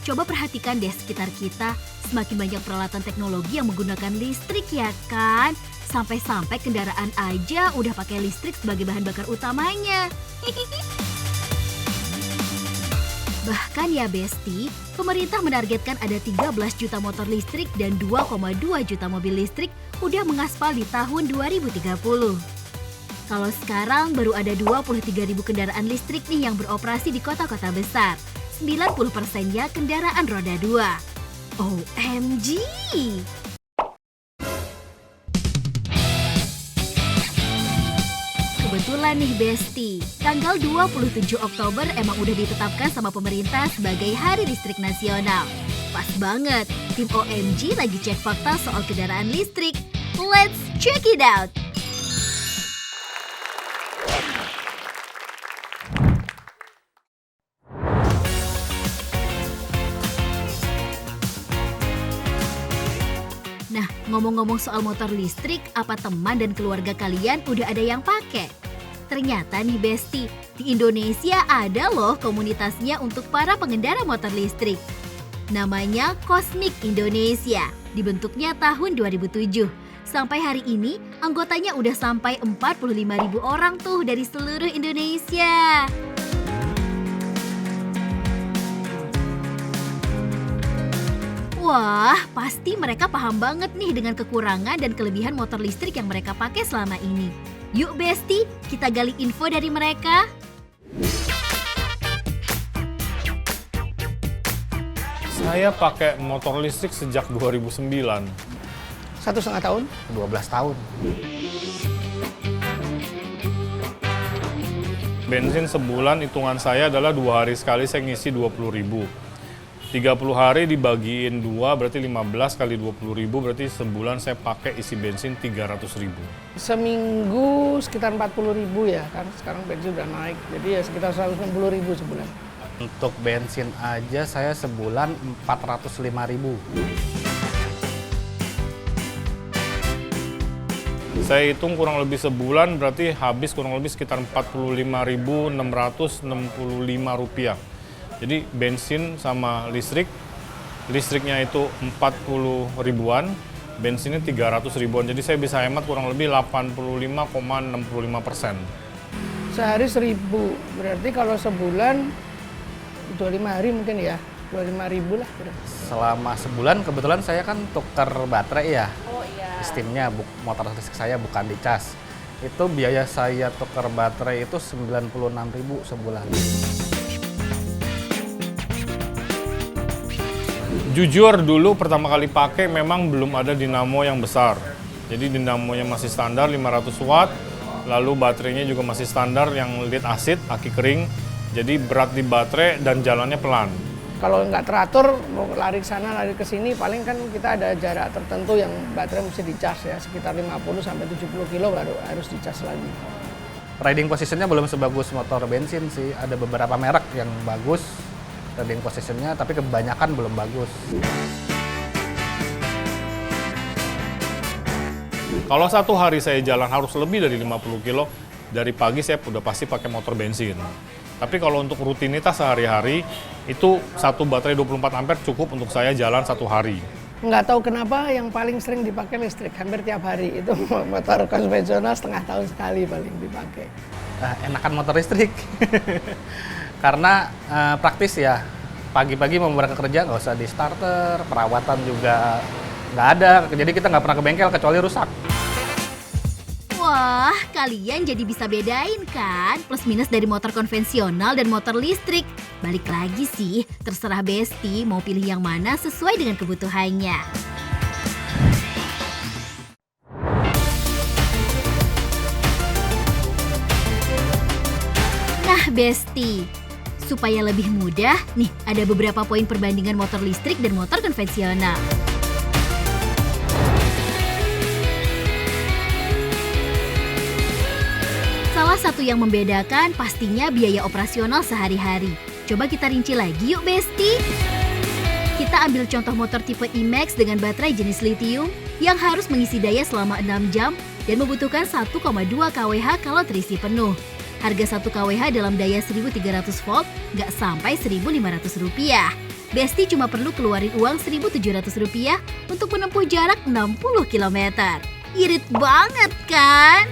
Coba perhatikan deh sekitar kita, semakin banyak peralatan teknologi yang menggunakan listrik ya kan? Sampai-sampai kendaraan aja udah pakai listrik sebagai bahan bakar utamanya. Bahkan ya Besti, pemerintah menargetkan ada 13 juta motor listrik dan 2,2 juta mobil listrik udah mengaspal di tahun 2030. Kalau sekarang baru ada 23.000 kendaraan listrik nih yang beroperasi di kota-kota besar. 90%-nya kendaraan roda 2. OMG! Kebetulan nih Besti, tanggal 27 Oktober emang udah ditetapkan sama pemerintah sebagai Hari Listrik Nasional. Pas banget, tim OMG lagi cek fakta soal kendaraan listrik. Let's check it out! Nah, ngomong-ngomong soal motor listrik, apa teman dan keluarga kalian udah ada yang pakai? Ternyata nih Besti, di Indonesia ada loh komunitasnya untuk para pengendara motor listrik. Namanya Cosmic Indonesia, dibentuknya tahun 2007. Sampai hari ini, anggotanya udah sampai 45.000 orang tuh dari seluruh Indonesia. Wah, pasti mereka paham banget nih dengan kekurangan dan kelebihan motor listrik yang mereka pakai selama ini. Yuk Besti, kita gali info dari mereka. Saya pakai motor listrik sejak 2009. 1,5 tahun? 12 tahun. Bensin sebulan hitungan saya adalah 2 hari sekali saya ngisi 20.000. 30 hari dibagiin 2 berarti 15 kali 20.000 berarti sebulan saya pakai isi bensin 300.000. Seminggu sekitar 40.000 ya, kan sekarang bensin udah naik. Jadi ya sekitar 160.000 sebulan. Untuk bensin aja saya sebulan 405.000. Saya hitung kurang lebih sebulan berarti habis kurang lebih sekitar Rp45.665. Jadi bensin sama listriknya itu 40 ribuan, bensinnya 300 ribuan. Jadi saya bisa hemat kurang lebih 85,65%. Sehari 1.000, berarti kalau sebulan 25 hari mungkin ya, 25.000 lah. Selama sebulan kebetulan saya kan tukar baterai ya. Oh iya. Sistemnya motor listrik saya bukan dicas. Itu biaya saya tukar baterai itu 96.000 sebulan. Jujur dulu pertama kali pakai memang belum ada dinamo yang besar. Jadi dinamonya masih standar 500 watt, lalu baterainya juga masih standar yang lead acid, aki kering. Jadi berat di baterai dan jalannya pelan. Kalau nggak teratur, mau lari ke sana, lari ke sini, paling kan kita ada jarak tertentu yang baterai mesti dicas ya, sekitar 50-70 kilo baru harus dicas lagi. Riding positionnya belum sebagus motor bensin sih, ada beberapa merek yang bagus riding positionnya, tapi kebanyakan belum bagus. Kalau satu hari saya jalan harus lebih dari 50 kilo, dari pagi saya udah pasti pakai motor bensin. Tapi kalau untuk rutinitas sehari-hari, itu satu baterai 24 ampere cukup untuk saya jalan satu hari. Nggak tahu kenapa yang paling sering dipakai listrik, hampir tiap hari. Itu motor konvensional setengah tahun sekali paling dipakai. Enakan motor listrik. Karena praktis ya, pagi-pagi mau berangkat kerja nggak usah di starter, perawatan juga nggak ada, jadi kita nggak pernah ke bengkel kecuali rusak. Wah, kalian jadi bisa bedain kan plus minus dari motor konvensional dan motor listrik. Balik lagi sih, terserah Besti mau pilih yang mana sesuai dengan kebutuhannya. Nah Besti, supaya lebih mudah, nih ada beberapa poin perbandingan motor listrik dan motor konvensional. Salah satu yang membedakan pastinya biaya operasional sehari-hari. Coba kita rinci lagi yuk Besti. Kita ambil contoh motor tipe E-Max dengan baterai jenis lithium yang harus mengisi daya selama 6 jam dan membutuhkan 1,2 kWh kalau terisi penuh. Harga 1 kWh dalam daya 1300 volt nggak sampai Rp1.500. Besti cuma perlu keluarin uang Rp1.700 untuk menempuh jarak 60 km. Irit banget kan?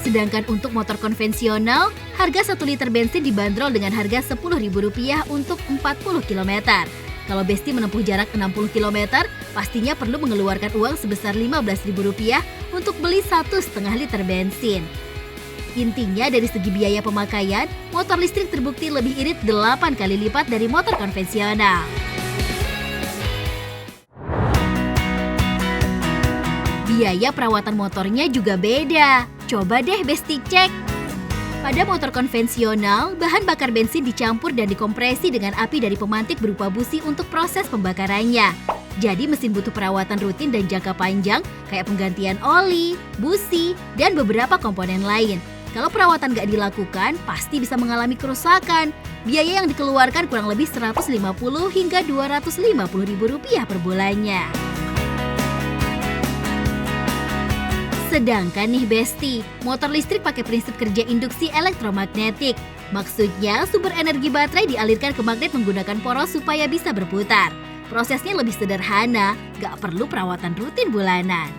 Sedangkan untuk motor konvensional, harga 1 liter bensin dibanderol dengan harga Rp10.000 untuk 40 km. Kalau Besti menempuh jarak 60 km, pastinya perlu mengeluarkan uang sebesar Rp15.000 untuk beli 1,5 liter bensin. Intinya dari segi biaya pemakaian, motor listrik terbukti lebih irit 8 kali lipat dari motor konvensional. Biaya perawatan motornya juga beda. Coba deh Besti cek. Pada motor konvensional, bahan bakar bensin dicampur dan dikompresi dengan api dari pemantik berupa busi untuk proses pembakarannya. Jadi mesin butuh perawatan rutin dan jangka panjang kayak penggantian oli, busi, dan beberapa komponen lain. Kalau perawatan nggak dilakukan, pasti bisa mengalami kerusakan. Biaya yang dikeluarkan kurang lebih Rp150 hingga Rp250.000 per bulannya. Sedangkan nih Besti, motor listrik pakai prinsip kerja induksi elektromagnetik. Maksudnya sumber energi baterai dialirkan ke magnet menggunakan poros supaya bisa berputar. Prosesnya lebih sederhana, gak perlu perawatan rutin bulanan.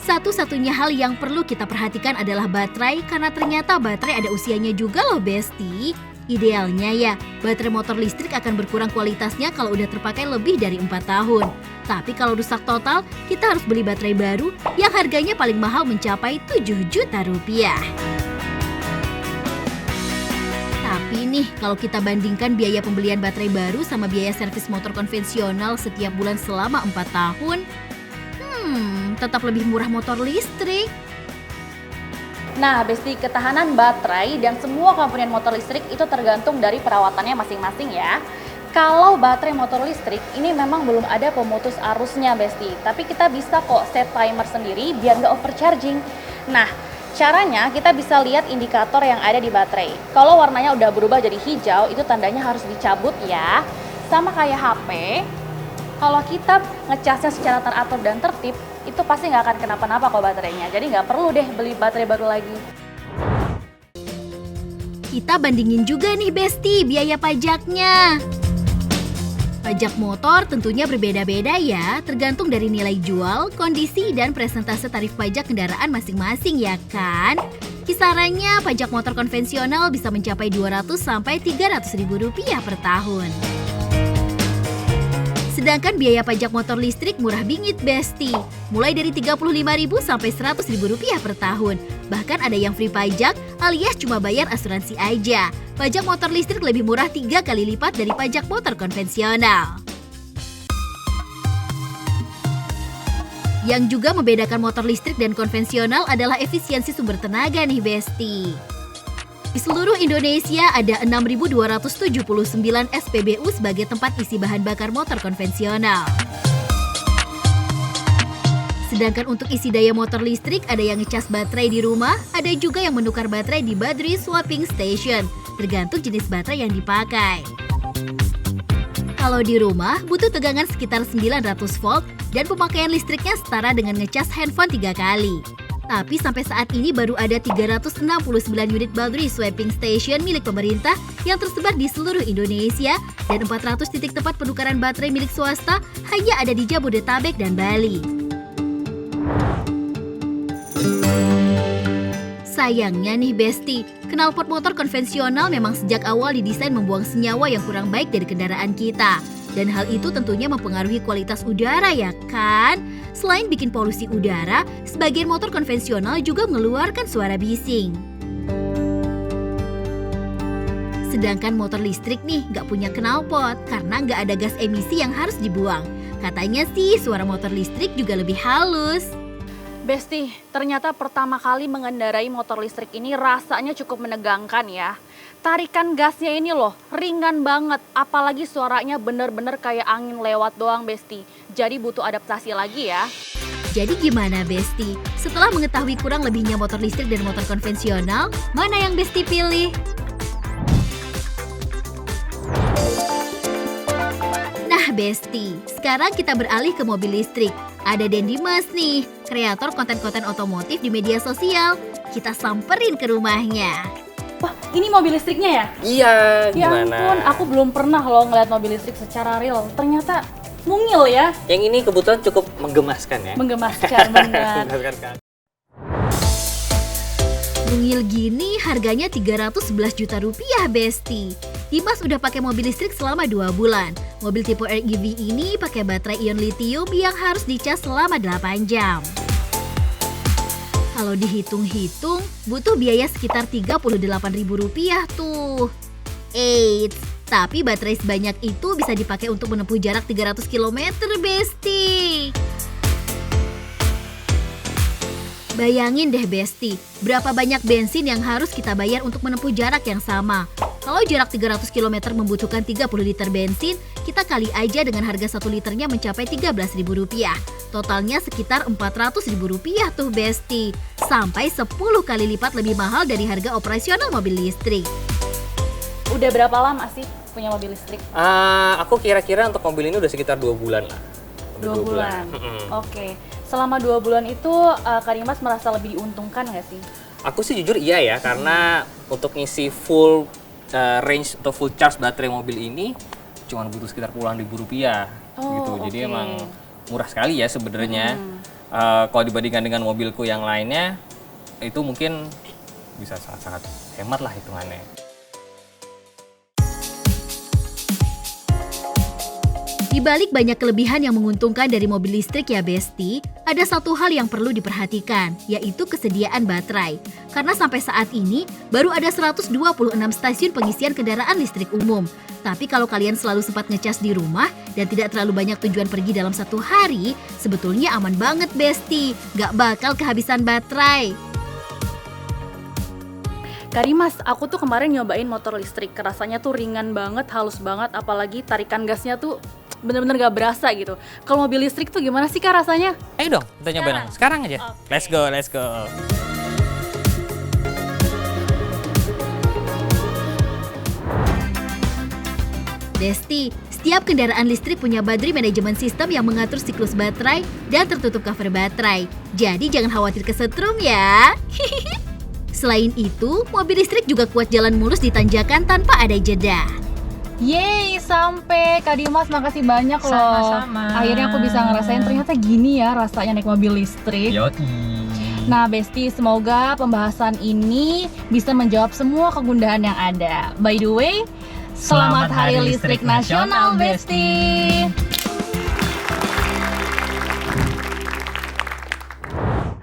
Satu-satunya hal yang perlu kita perhatikan adalah baterai karena ternyata baterai ada usianya juga loh Besti. Idealnya ya, baterai motor listrik akan berkurang kualitasnya kalau udah terpakai lebih dari 4 tahun. Tapi kalau rusak total, kita harus beli baterai baru yang harganya paling mahal mencapai Rp7 juta. Tapi nih, kalau kita bandingkan biaya pembelian baterai baru sama biaya servis motor konvensional setiap bulan selama 4 tahun, tetap lebih murah motor listrik. Nah, Besti, ketahanan baterai dan semua komponen motor listrik itu tergantung dari perawatannya masing-masing ya. Kalau baterai motor listrik ini memang belum ada pemutus arusnya Besti, tapi kita bisa kok set timer sendiri biar nggak overcharging. Nah, caranya kita bisa lihat indikator yang ada di baterai. Kalau warnanya udah berubah jadi hijau, itu tandanya harus dicabut ya. Sama kayak HP, kalau kita ngecasnya secara teratur dan tertib, itu pasti nggak akan kenapa-napa kok baterainya. Jadi nggak perlu deh beli baterai baru lagi. Kita bandingin juga nih Besti biaya pajaknya. Pajak motor tentunya berbeda-beda ya, tergantung dari nilai jual, kondisi, dan presentase tarif pajak kendaraan masing-masing ya kan? Kisarannya pajak motor konvensional bisa mencapai Rp200 sampai Rp300.000 per tahun. Sedangkan biaya pajak motor listrik murah bingit Besti, mulai dari Rp35.000 sampai Rp100.000 per tahun. Bahkan ada yang free pajak alias cuma bayar asuransi aja. Pajak motor listrik lebih murah 3 kali lipat dari pajak motor konvensional. Yang juga membedakan motor listrik dan konvensional adalah efisiensi sumber tenaga nih Besti. Di seluruh Indonesia ada 6.279 SPBU sebagai tempat isi bahan bakar motor konvensional. Sedangkan untuk isi daya motor listrik ada yang ngecas baterai di rumah, ada juga yang menukar baterai di battery swapping station, tergantung jenis baterai yang dipakai. Kalau di rumah butuh tegangan sekitar 900 volt dan pemakaian listriknya setara dengan ngecas handphone 3 kali. Tapi sampai saat ini baru ada 369 unit battery swapping station milik pemerintah yang tersebar di seluruh Indonesia dan 400 titik tempat penukaran baterai milik swasta hanya ada di Jabodetabek dan Bali. Sayangnya nih Besti, knalpot motor konvensional memang sejak awal didesain membuang senyawa yang kurang baik dari kendaraan kita. Dan hal itu tentunya mempengaruhi kualitas udara ya kan? Selain bikin polusi udara, sebagian motor konvensional juga mengeluarkan suara bising. Sedangkan motor listrik nih nggak punya knalpot karena nggak ada gas emisi yang harus dibuang. Katanya sih suara motor listrik juga lebih halus. Besti, ternyata pertama kali mengendarai motor listrik ini rasanya cukup menegangkan ya. Tarikan gasnya ini loh, ringan banget. Apalagi suaranya bener-bener kayak angin lewat doang Besti. Jadi butuh adaptasi lagi ya. Jadi gimana Besti? Setelah mengetahui kurang lebihnya motor listrik dan motor konvensional, mana yang Besti pilih? Nah Besti, sekarang kita beralih ke mobil listrik. Ada Den Dimas nih, kreator konten-konten otomotif di media sosial. Kita samperin ke rumahnya. Wah, Ini mobil listriknya ya? Iya, Ya gimana? ampun, aku belum pernah loh ngeliat mobil listrik secara real. Ternyata mungil ya, Yang ini kebetulan cukup menggemaskan ya. menggemaskan benar. Menggemaskan kan? Mungil gini harganya 311 juta rupiah, Besti. Dimas udah pakai mobil listrik selama 2 bulan. Mobil tipe REV ini pakai baterai ion lithium yang harus dicas selama 8 jam. Kalau dihitung-hitung, butuh biaya sekitar Rp38.000 tuh. Eits, tapi baterai sebanyak itu bisa dipakai untuk menempuh jarak 300 km, Besti. Bayangin deh Besti, berapa banyak bensin yang harus kita bayar untuk menempuh jarak yang sama. Kalau jarak 300 km membutuhkan 30 liter bensin, kita kali aja dengan harga 1 liternya mencapai Rp13.000. Totalnya sekitar Rp400.000 tuh Besti. Sampai 10 kali lipat lebih mahal dari harga operasional mobil listrik. Udah berapa lama sih punya mobil listrik? Aku kira-kira untuk mobil ini udah sekitar 2 bulan lah. Udah 2 bulan. Mm-mm. Oke. Selama 2 bulan itu Kak Dimas merasa lebih diuntungkan nggak sih? Aku sih jujur iya ya, karena untuk ngisi full range atau full charge baterai mobil ini cuma butuh sekitar puluhan ribu rupiah gitu. Jadi oke. emang murah sekali ya sebenarnya. Kalau dibandingkan dengan mobilku yang lainnya, itu mungkin bisa sangat-sangat hemat lah hitungannya. Di balik banyak kelebihan yang menguntungkan dari mobil listrik ya Besti, ada satu hal yang perlu diperhatikan, yaitu kesediaan baterai. Karena sampai saat ini, baru ada 126 stasiun pengisian kendaraan listrik umum. Tapi kalau kalian selalu sempat ngecas di rumah dan tidak terlalu banyak tujuan pergi dalam satu hari, sebetulnya aman banget Besti, gak bakal kehabisan baterai. Kak Dimas, aku tuh kemarin nyobain motor listrik, rasanya tuh ringan banget, halus banget, apalagi tarikan gasnya tuh bener-bener gak berasa gitu. Kalau mobil listrik tuh gimana sih Kak rasanya? Ayo dong, kita nyobain sekarang aja. Oke. Let's go, let's go. Besti, setiap kendaraan listrik punya battery management system yang mengatur siklus baterai dan tertutup cover baterai. Jadi jangan khawatir kesetrum ya. Selain itu, mobil listrik juga kuat jalan mulus di tanjakan tanpa ada jeda. Yeay, sampai Kak Dimas, makasih banyak loh. Sama-sama. Akhirnya aku bisa ngerasain ternyata gini ya rasanya naik mobil listrik. Nah Besti, semoga pembahasan ini bisa menjawab semua kegundahan yang ada. By the way, Selamat Hari Listrik Nasional Besti.